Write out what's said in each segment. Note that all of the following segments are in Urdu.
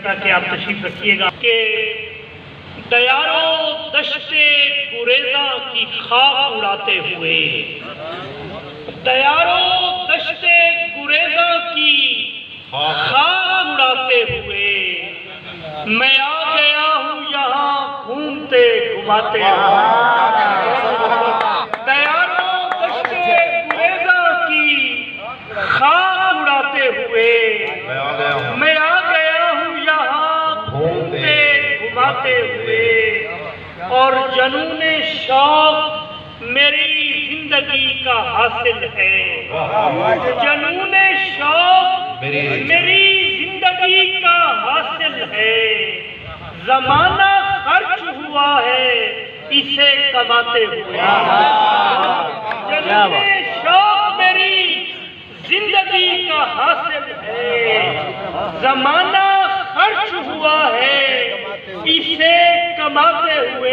کہ آپ تشریف رکھیے گا کہ دیارو دشت گریزہ کی خاک اڑاتے ہوئے، دیارو دشت گریزہ کی خاک اڑاتے ہوئے میں آ گیا ہوں یہاں گھومتے گھماتے دیارو دشت گریزہ کی خاک اڑاتے ہوئے میں آ گیا ہوں یہاں گھومتے گھماتے ہوئے، اور جنون شوق میری زندگی کا حاصل ہے، جنون شوق میری زندگی کا حاصل ہے، زمانہ خرچ ہوا ہے اسے کماتے ہوئے، جنون شوق میری زندگی کا حاصل ہے، زمانہ خرچ ہوا ہے اسے کماتے ہوئے۔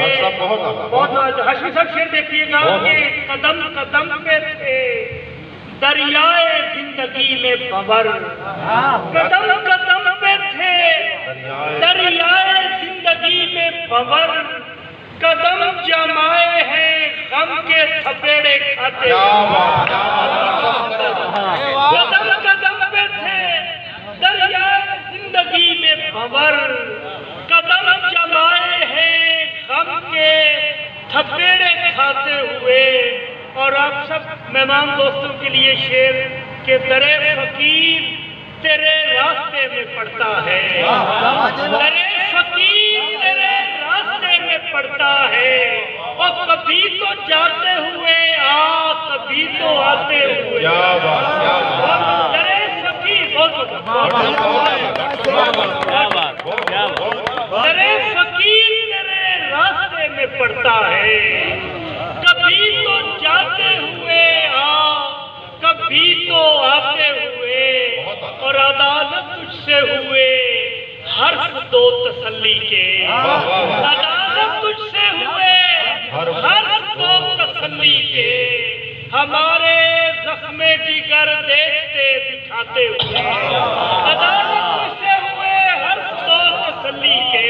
بہت حشمی صاحب شعر دیکھیے گا کہ قدم قدم پہ تھے دریائے زندگی میں بھنور، قدم قدم پہ تھے دریائے زندگی میں بھنور، قدم جمائے ہیں غم کے تھپیڑے کھاتے، قدم قدم پہ تھے دریائے زندگی میں بھنور، قدم جمائے ہیں غم کے تھپیڑے کھاتے ہوئے۔ اور آپ سب مہمان دوستوں کے لیے شعر کہ در فقیر تیرے راستے میں پڑتا ہے، در فقیر تیرے راستے میں پڑتا ہے، اور کبھی تو جاتے ہوئے آ کبھی تو آتے ہوئے، در فقیر در فقیر تیرے راستے میں پڑتا ہے، کبھی تو جاتے ہوئے آ کبھی تو آتے ہوئے، اور عدالت تجھ سے ہوئے حرف دو تسلی کے، عدالت تجھ سے ہوئے حرف دو تسلی کے، ہمارے زخم جگر دیکھتے دکھاتے ہوئے، عدالت تجھ سے ہوئے حرف دو تسلی کے،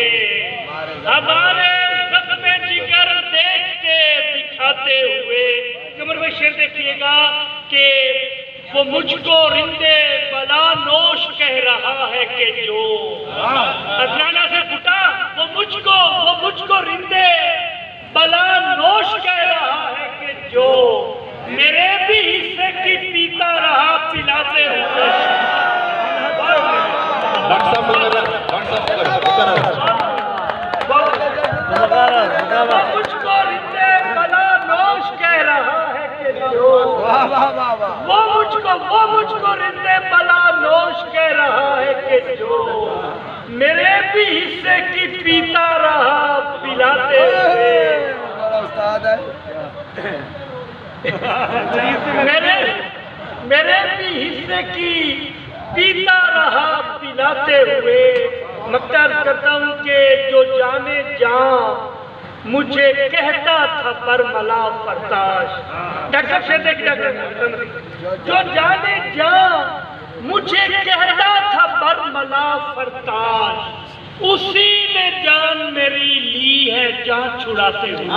ہمارے زخم جگر دیکھتے دکھاتے ہوئے۔ کمر بھائی شعر دیکھیے گا کہ وہ مجھ کو رندے بلا نوش کہہ رہا ہے کہ جو ادنانہ سے پھٹا، وہ مجھ کو رندے بلا نوش کہہ رہا ہے کہ جو میرے بھی حصے کی پیتا رہا پلاتے ہوئے، مجھ کو رندے بلا نوش کہہ رہا ہے کہ جو وہ مجھ کو رندے بلا نوش کہہ رہا ہے کہ جو میرے بھی حصے کی پیتا رہا پلاتے ہوئے، میرے بھی حصے کی پیتا رہا پلاتے ہوئے۔ مقتدر کرتا ہوں کہ جو جانے جاں مجھے کہتا تھا برملا فرتاش، ڈاکٹر صاحب شعر دیکھیے، جو جانے جاں مجھے کہتا تھا برملا فرتاش، اسی نے جان میری لی ہے جان چھڑاتے ہوئے،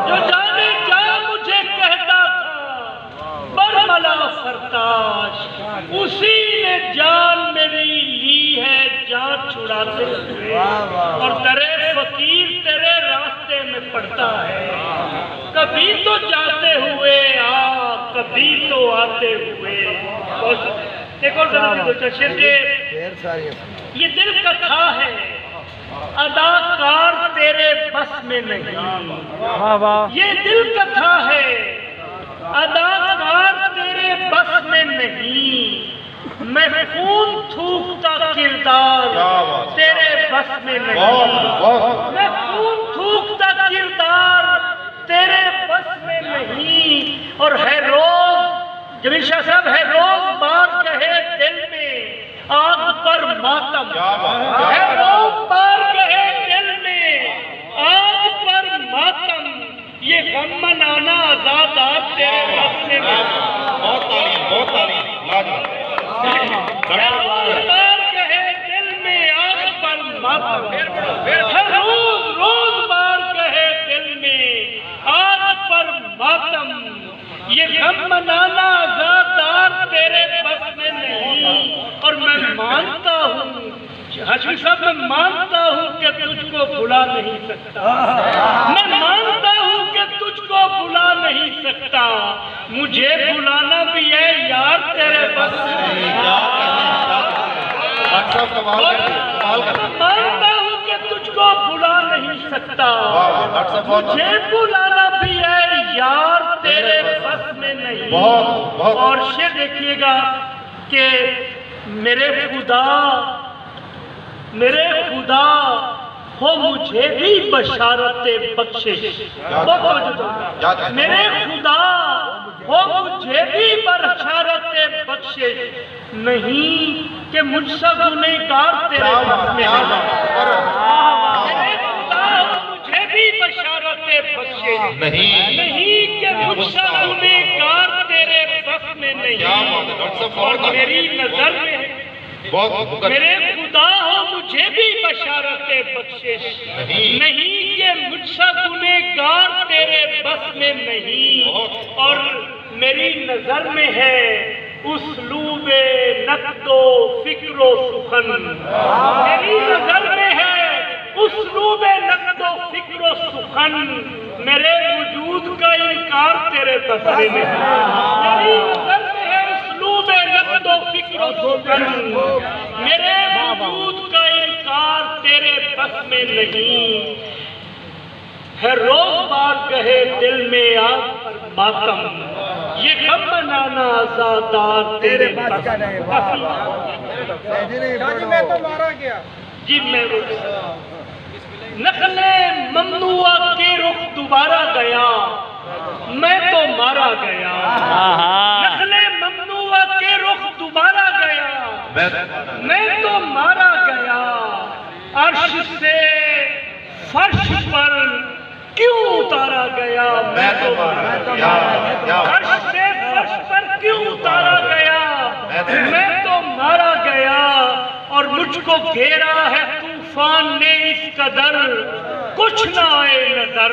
جو جانے جاں مجھے کہتا تھا برملا فرتاش، اسی نے جان میری لی ہے جان چھڑاتے ہوئے، اور در فقیر تیرے راستے میں پڑتا ہے، کبھی تو جاتے ہوئے آ کبھی تو آتے ہوئے۔ ایک اور شعر کے یہ دل کا تھا ہے اداکار تیرے بس میں نہیں، یہ دل کا تھا ہے اداکار تیرے بس میں نہیں، میں خون تھوکتا کردار تیرے بس میں نہیں، میں خون تھوکتا کردار تیرے بس میں نہیں، اور ہے روز جمیل شاہ صاحب ہے روز بار کہے دل میں آگ پر ماتم، ہے روز بار کہے دل میں آگ پر ماتم، یہ غم منانا آزادار تیرے بس میں نہیں۔ بہت تعلیم مانتا ہوں ہاشمی صاحب، میں مانتا ہوں کہ تجھ کو بھلا نہیں سکتا، میں مانتا ہوں کہ تجھ کو بھلا نہیں سکتا، مجھے بھلانا بھی ہے یار تیرے بس میں، مانتا ہوں کہ تجھ کو بھلا نہیں سکتا، مجھے بھلانا بھی ہے یار تیرے بس میں نہیں۔ اور شعر دیکھیے گا کہ میرے خدا ہو مجھے بھی بشارت بخشش، میرے خدا ہو مجھے بھی بشارت بخشش، نہیں کہ مجھ سے گنہگار تیرے بس میں نہیں، میرے خدا ہو مجھے بھی بشارت بخشش، نہیں کہ مجھ سے گنہگار تیرے بس میں نہیں، اور میری نظر میں میرے خدا ہو مجھے بھی بشارت بخشش، نہیں کہ مجھ سے گنہگار تیرے بس میں نہیں، اور میری نظر میں ہے اسلوب نقد و فکر و سخن، میری نظر میں ہے اسلوب نقد و فکر و سخن، میرے وجود کا انکار تیرے بس میں نہیں، میری نظر میں ہے اسلوب نقد و فکر و سخن، میرے وجود کا انکار تیرے بس میں نہیں، ہے روز بار کہے دل میں آگ پر ماتم، یہ غم بنانا آزادار تیرے بس کا نہیں۔ میں تو مارا گیا جی میں نقل ممنوع کے رخ دوبارہ گیا، میں تو مارا گیا، نقل ممنوع کے رخ دوبارہ گیا، میں تو مارا گیا، عرش سے فرش پر کیوں اتارا گیا، میں تو مارا گیا، عرش سے فرش پر کیوں اتارا گیا، میں تو مارا گیا، اور مجھ کو گھیرا ہے طوفان نے اس قدر کچھ نہ آئے نظر،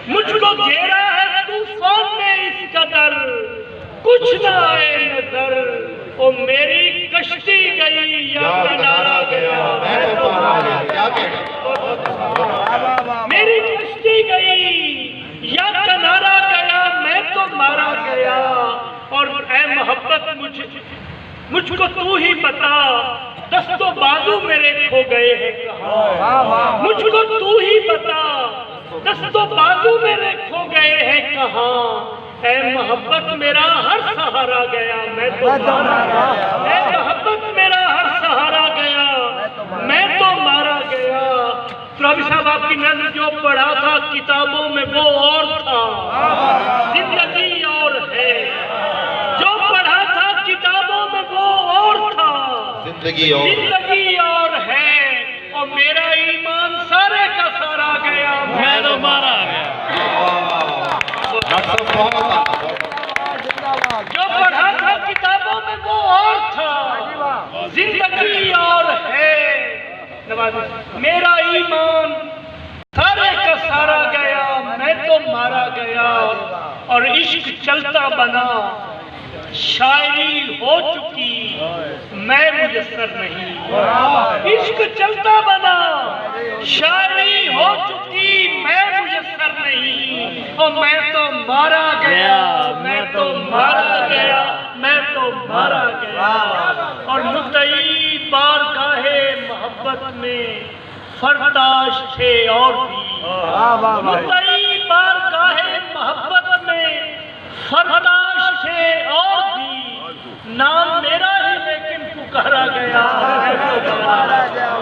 مجھ کو گھیرا ہے طوفان نے اس قدر کچھ نہ آئے نظر، او میری کشتی گئی یا کنارہ گیا، میں تو مارا گیا، میری کشتی گئی یا کنارہ گیا، میں تو مارا گیا، اور اے محبت مجھ کو تو ہی بتا، دست و بازو میرے کھو گئے ہیں کہاں، مجھ کو تو ہی بتا، دست و بازو میرے کھو گئے ہیں کہاں، اے محبت میرا ہر سہارا گیا، میں تو مارا گیا، اے محبت میرا ہر سہارا گیا، میں تو مارا گیا۔ رابی صاحب آپ کی نظر جو پڑھا تھا کتابوں میں وہ اور تھا، زندگی اور ہے، جو پڑھا تھا کتابوں میں وہ اور تھا، زندگی اور ہے، اور میرا ایمان سارے کا سارا گیا، میں تو مارا گیا، جو پڑھا تھا کتابوں میں وہ اور تھا، زندگی اور ہے، میرا ایمان سارے کا سارا گیا، میں تو مارا گیا، اور عشق چلتا بنا شاعری ہو چکی میں میسر نہیں، عشق چلتا بنا شاعری ہو چکی میں میسر نہیں، اور میں تو مارا گیا، میں تو مارا گیا، میں تو مارا گیا، اور مدعی بارگاہ محبت میں فرداش تھے اور بھی، مدعی بارگاہ محبت میں فرداش تھے اور بھی، نام میرا ہی لیکن پکارا گیا،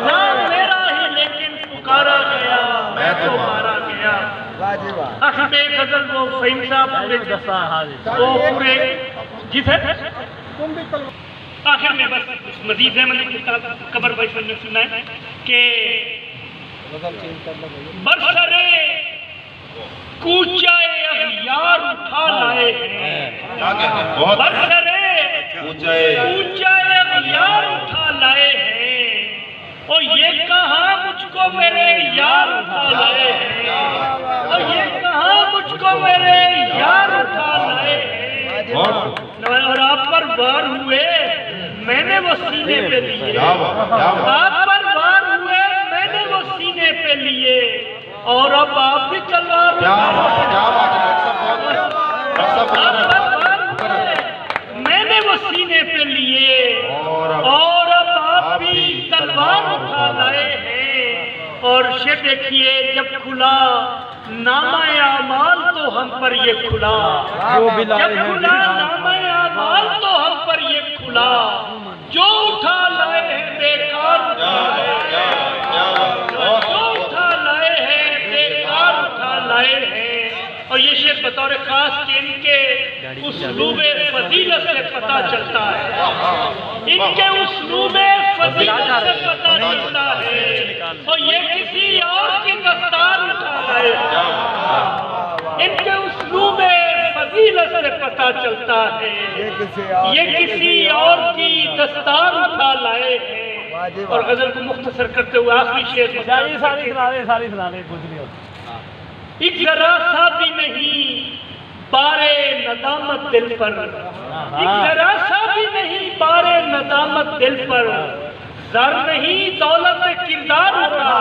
نام میرا ہی لیکن پکارا گیا، میں تو مارا گیا۔ آخر میں ایک غزل وہ فہیم صاحب پورے جی تھے، آخر میں بس مزید احمد کی قبر بھائی نے سنا ہے کہ برسرے کوچہ اغیار اٹھا لائے ہیں، برسرے کوچہ اغیار اٹھا لائے ہیں، اور یہ کہاں مجھ کو میرے یار اٹھا لائے ہیں، اور یہ کہاں مجھ کو میرے یار اٹھا لائے ہیں، اور آپ پر وار ہوئے میں نے وہ وہ سینے پہ لیے، آپ پر وار ہوئے میں نے وہ سینے پہ لیے، اور اب آپ بھی تلوار میں نے وہ سینے پہ لیے، اور اب آپ بھی تلوار اٹھا لائے ہیں۔ اور شعر دیکھیے، جب کھلا نامہ اعمال تو ہم پر یہ کھلا، جب کھلا نامہ اعمال تو ہم پر یہ کھلا، جو اٹھا لائے ہیں بیکار اٹھا لائے ہیں، جو اٹھا لائے ہیں بیکار اٹھا لائے ہیں۔ اور یہ شعر بطور خاص کہ ان کے اسلوب فضیلت سے پتہ چلتا ہے، ان کے اسلوب فضیلت سے پتہ چلتا ہے، اور یہ کسی اور کی دستار اٹھا لائے ہیں، ان کے اسلوب فضیلت سے پتہ چلتا ہے، یہ کسی اور کی دستار اٹھا لائے ہیں۔ اور غزل کو مختصر کرتے ہوئے آخری شعر ساری سنا لے کچھ نہیں ہوتا۔ ایک ذرا سا بھی نہیں بارے ندامت دل پر، ایک ذرا سا بھی نہیں بارے ندامت دل پر، زر نہیں دولت کردار اٹھا